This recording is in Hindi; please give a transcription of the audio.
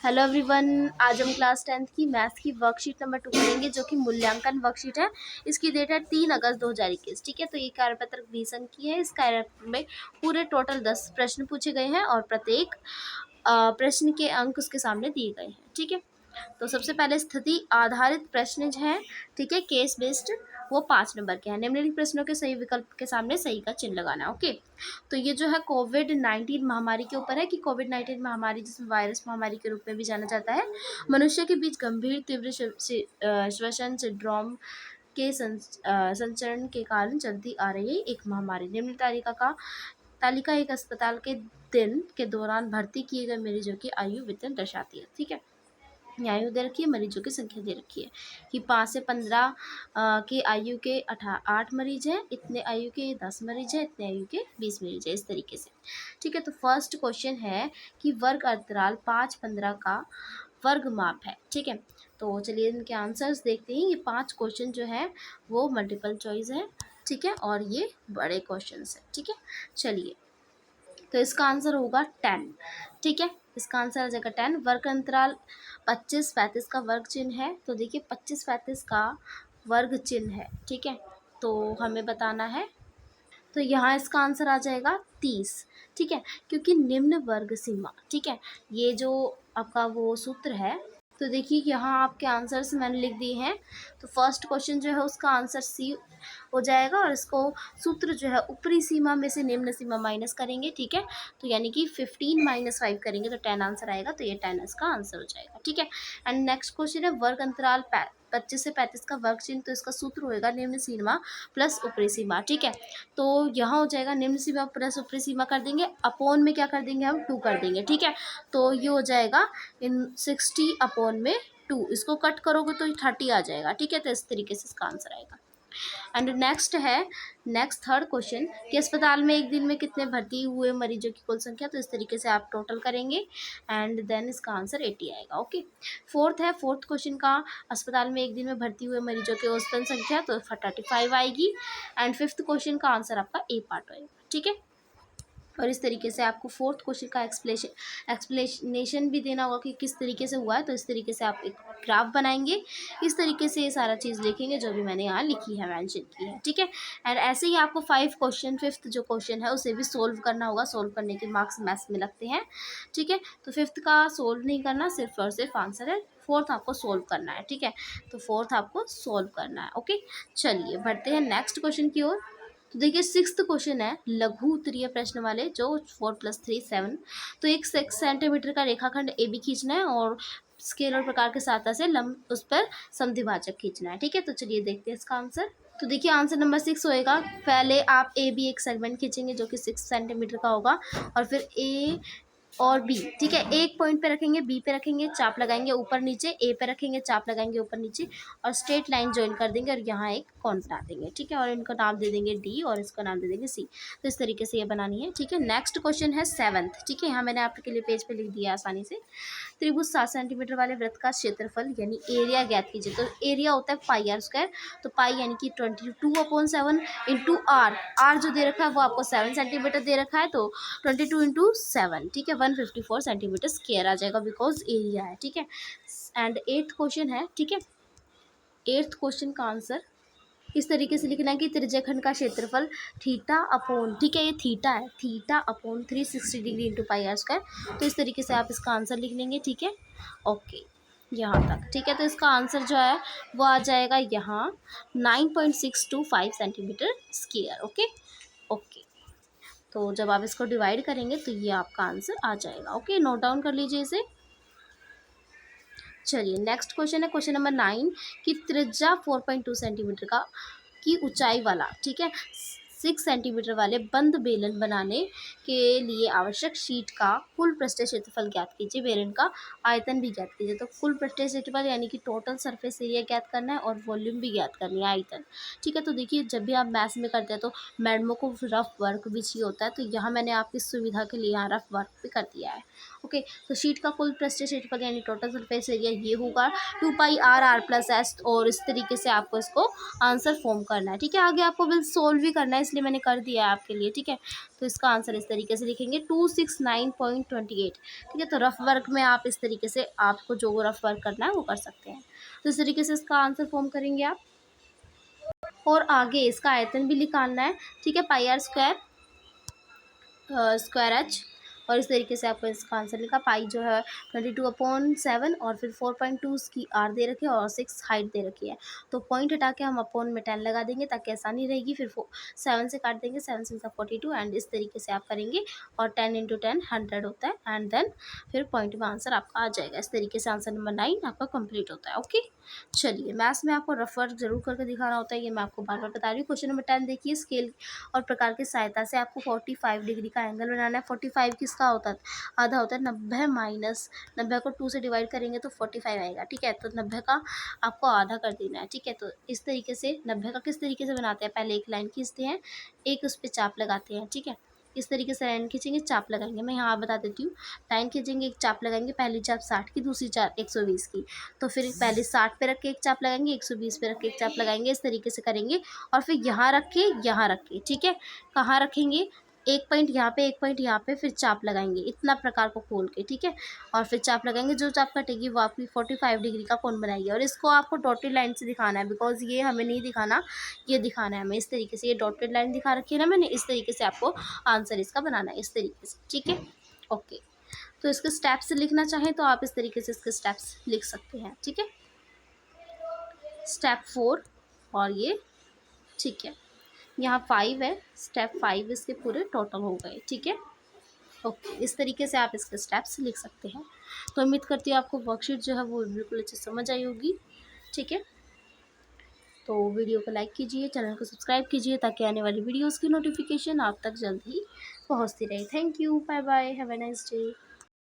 हेलो एवरीवन, आज हम क्लास 10th की मैथ्स की वर्कशीट नंबर 2 करेंगे जो कि मूल्यांकन वर्कशीट है। इसकी डेट है 3 अगस्त 2021। ठीक है, तो ये कार्यपत्रक 20 अंक की है। इस कार्यपत्र में पूरे टोटल 10 प्रश्न पूछे गए हैं और प्रत्येक प्रश्न के अंक उसके सामने दिए गए हैं। ठीक है, तो सबसे पहले स्थिति आधारित प्रश्न जो है, ठीक है, केस बेस्ड, वो 5 नंबर के हैं। निम्नलिखित प्रश्नों के सही विकल्प के सामने सही का चिन्ह लगाना। ओके, तो ये जो है कोविड-19 महामारी के ऊपर है कि कोविड-19 महामारी, जिसमें वायरस महामारी के रूप में भी जाना जाता है, मनुष्य के बीच गंभीर तीव्र श्वसन सिंड्रोम के संचरण के कारण चलती आ रही एक महामारी। निम्न तालिका एक अस्पताल के दिन के दौरान भर्ती किए गए मरीजों की आयु वितरण दर्शाती है। ठीक है, आयु दे रखी है, मरीजों की संख्या दे रखी है कि 5 से 15 की आयु के 8 मरीज हैं, इतने आयु के 10 मरीज हैं, इतने आयु के 20 मरीज हैं, इस तरीके से। ठीक है, तो फर्स्ट क्वेश्चन है कि वर्ग अंतराल 5-15 का वर्ग माप है। ठीक है, तो चलिए इनके आंसर्स देखते हैं। ये 5 क्वेश्चन जो है वो मल्टीपल चॉइस है। ठीक है, और ये बड़े क्वेश्चन है। ठीक है, चलिए, तो इसका आंसर होगा 10। ठीक है, इसका आंसर आ जाएगा 10। वर्ग अंतराल 25-35 का वर्ग चिन्ह है। तो देखिए 25-35 का वर्ग चिन्ह है। ठीक है, तो हमें बताना है, तो यहाँ इसका आंसर आ जाएगा 30। ठीक है, क्योंकि निम्न वर्ग सीमा, ठीक है, ये जो आपका वो सूत्र है, तो देखिए यहाँ आपके आंसर्स मैंने लिख दिए हैं। तो फर्स्ट क्वेश्चन जो है उसका आंसर सी हो जाएगा, और इसको सूत्र जो है ऊपरी सीमा में से निम्न सीमा माइनस करेंगे। ठीक है, तो यानी कि 15 - 5 करेंगे तो 10 आंसर आएगा, तो ये 10 इसका आंसर हो जाएगा। ठीक है, एंड नेक्स्ट क्वेश्चन है वर्ग अंतराल 25 से 35 का वर्ग चिन्ह। तो इसका सूत्र होएगा निम्न सीमा प्लस ऊपरी सीमा। ठीक है, तो यहाँ हो जाएगा निम्न सीमा प्लस ऊपरी सीमा कर देंगे, अपॉन में क्या कर देंगे हम 2 कर देंगे। ठीक है, तो ये हो जाएगा इन 60 अपॉन में 2, इसको कट करोगे तो 30 आ जाएगा। ठीक है, तो इस तरीके से इसका आंसर आएगा। एंड नेक्स्ट थर्ड क्वेश्चन कि अस्पताल में एक दिन में कितने भर्ती हुए मरीजों की कुल संख्या। तो इस तरीके से आप टोटल करेंगे एंड देन इसका आंसर 80 आएगा। ओके, फोर्थ क्वेश्चन का अस्पताल में एक दिन में भर्ती हुए मरीजों की औसतन संख्या, तो 35 आएगी। एंड फिफ्थ क्वेश्चन का आंसर आपका ए पार्ट आएगा। ठीक है, और इस तरीके से आपको फोर्थ क्वेश्चन का एक्सप्लेनेशन भी देना होगा कि किस तरीके से हुआ है। तो इस तरीके से आप एक ग्राफ बनाएंगे, इस तरीके से ये सारा चीज़ लिखेंगे जो भी मैंने यहाँ लिखी है, मेंशन की है। ठीक है, एंड ऐसे ही आपको 5 क्वेश्चन, फिफ्थ जो क्वेश्चन है उसे भी सोल्व करना होगा। सोल्व करने के मार्क्स मैथ्स में लगते हैं। ठीक है, तो फिफ्थ का सोल्व नहीं करना, सिर्फ और सिर्फ आंसर है। फोर्थ आपको सोल्व करना है। ठीक है, तो फोर्थ आपको सोल्व करना है। ओके, चलिए बढ़ते हैं नेक्स्ट क्वेश्चन की ओर। तो देखिए सिक्स्थ क्वेश्चन है लघु उत्तरीय प्रश्न वाले, जो 4 + 3 7। तो एक 6 सेंटीमीटर का रेखाखंड ए बी खींचना है और स्केलर प्रकार के सहायता से लंब उस पर समद्विभाजक खींचना है। ठीक है, तो चलिए देखते हैं इसका आंसर। तो देखिए आंसर नंबर 6 होएगा। पहले आप ए बी एक सेगमेंट खींचेंगे जो कि 6 सेंटीमीटर का होगा, और फिर ए और बी, ठीक है, एक पॉइंट पे रखेंगे, बी पे रखेंगे, चाप लगाएंगे ऊपर नीचे, ए पे रखेंगे, चाप लगाएंगे ऊपर नीचे, और स्ट्रेट लाइन ज्वाइन कर देंगे और यहाँ एक कॉन बना देंगे। ठीक है, और इनको नाम दे देंगे डी और इसका नाम दे देंगे सी। तो इस तरीके से ये बनानी है। ठीक है, नेक्स्ट क्वेश्चन है 7th। ठीक है, यहाँ मैंने आपके लिए पेज पे लिख दिया आसानी से। त्रिभुज 7 सेंटीमीटर वाले वृत्त का क्षेत्रफल यानी एरिया ज्ञात कीजिए। तो एरिया होता है πr², तो पाई यानी कि 22/7 इंटू आर जो दे रखा है वो आपको 7 सेंटीमीटर दे रखा है, तो 22 × 7, ठीक है, 154 सेंटीमीटर स्क्वायर आ जाएगा, बिकॉज एरिया है। ठीक है, एंड 8th क्वेश्चन है। ठीक है, 8th क्वेश्चन का आंसर इस तरीके से लिखना है कि त्रिज्यखंड का क्षेत्रफल थीटा अपॉन, ठीक है, ये थीटा है, theta upon 360 degree into πr²। तो इस तरीके से आप इसका आंसर लिख लेंगे। ठीक है, ओके, यहाँ तक। ठीक है, तो इसका आंसर जो है वो आ जाएगा यहाँ 9.625 सेंटीमीटर स्क्वायर। ओके ओके, तो जब आप इसको डिवाइड करेंगे तो ये आपका आंसर आ जाएगा। ओके, नोट डाउन कर लीजिए इसे। चलिए नेक्स्ट क्वेश्चन है क्वेश्चन नंबर 9 कि त्रिज्या 4.2 सेंटीमीटर का की ऊंचाई वाला, ठीक है, 6 सेंटीमीटर वाले बंद बेलन बनाने के लिए आवश्यक शीट का कुल पृष्ठीय क्षेत्रफल ज्ञात कीजिए। बेलन का आयतन भी ज्ञात कीजिए। तो कुल पृष्ठीय क्षेत्रफल यानी कि टोटल सरफेस एरिया ज्ञात करना है और वॉल्यूम भी ज्ञात करनी है, आयतन। ठीक है, तो देखिए जब भी आप मैथ्स में करते हैं तो मैडमों को रफ वर्क भी चाहिए होता है, तो यहाँ मैंने आपकी सुविधा के लिए यहाँ रफ वर्क भी कर दिया है। ओके, तो शीट का कुल पृष्ठीय क्षेत्रफल यानी टोटल सरफेस एरिया ये होगा 2πr r+s, और इस तरीके से आपको इसको आंसर फॉर्म करना है। ठीक है, आगे आपको बिल सोल्व भी करना है, इसलिए मैंने कर दिया है आपके लिए। ठीक है, तो इसका आंसर इस तरीके से लिखेंगे 269.28। ठीक है, तो रफ वर्क में आप इस तरीके से आपको जो रफ वर्क करना है वो कर सकते हैं। तो इस तरीके से इसका आंसर फॉर्म करेंगे आप, और आगे इसका आयतन भी निकालना है। ठीक है, πr² स्क्वायर एच, और इस तरीके से आपको इसका आंसर लिखा। पाई जो है 22/7, और फिर 4.2 इसकी आर दे रखी है और 6 हाइट दे रखी है। तो पॉइंट हटा के हम अपॉन में 10 लगा देंगे ताकि आसानी रहेगी। फिर 7 से काट देंगे, 7 से 42, एंड इस तरीके से आप करेंगे, और 10 × 10 100 होता है, एंड देन फिर पॉइंट में आंसर आपका आ जाएगा। इस तरीके से आंसर नंबर 9 आपका कंप्लीट होता है। ओके, चलिए, मैथ्स में आपको रफ वर्क जरूर करके दिखाना होता है, ये मैं आपको बार बार बता रही हूँ। क्वेश्चन नंबर 10 देखिए, स्केल और प्रकार की सहायता से आपको 45 डिग्री का एंगल बनाना है। 45 किसका होता है? आधा होता है 90 माइनस 90 को 2 से डिवाइड करेंगे तो 45 आएगा। ठीक है, तो 90 का आपको आधा कर देना है। ठीक है, तो इस तरीके से 90 का किस तरीके से बनाते हैं, पहले एक लाइन खींचते हैं, एक उस पर चाप लगाते हैं। ठीक है, इस तरीके से लाइन खींचेंगे, चाप लगाएंगे। मैं यहाँ बता देती हूँ, लाइन खींचेंगे, एक चाप लगाएंगे, पहली चाप 60 की, दूसरी चाप 120 की। तो फिर पहले 60 पे रख के एक चाप लगाएंगे, 120 पे रख के एक चाप लगाएंगे, इस तरीके से करेंगे, और फिर यहाँ रख के यहाँ रख के। ठीक है, कहाँ रखेंगे, एक पॉइंट यहाँ पे, एक पॉइंट यहाँ पे, फिर चाप लगाएंगे, इतना प्रकार को खोल के। ठीक है, और फिर चाप लगाएंगे, जो चाप कटेगी वो आपकी 45 डिग्री का कोण बनाएगी। और इसको आपको डॉटेड लाइन से दिखाना है, बिकॉज ये हमें नहीं दिखाना, ये दिखाना है हमें। इस तरीके से ये डॉटेड लाइन दिखा रखी है ना मैंने, इस तरीके से आपको आंसर इसका बनाना है, इस तरीके से। ठीक है, ओके, तो इसके स्टेप्स लिखना चाहें तो आप इस तरीके से इसके स्टेप्स लिख सकते हैं। ठीक है, स्टेप 4, और ये, ठीक है, यहाँ 5 है, स्टेप 5 इसके पूरे टोटल हो गए। ठीक है, ओके, इस तरीके से आप इसके स्टेप्स लिख सकते हैं। तो उम्मीद करती हूँ आपको वर्कशीट जो है वो बिल्कुल अच्छे से समझ आई होगी। ठीक है, तो वीडियो को लाइक कीजिए, चैनल को सब्सक्राइब कीजिए, ताकि आने वाली वीडियोस की नोटिफिकेशन आप तक जल्द ही पहुँचती रहे। Thank you, bye bye, have a nice day.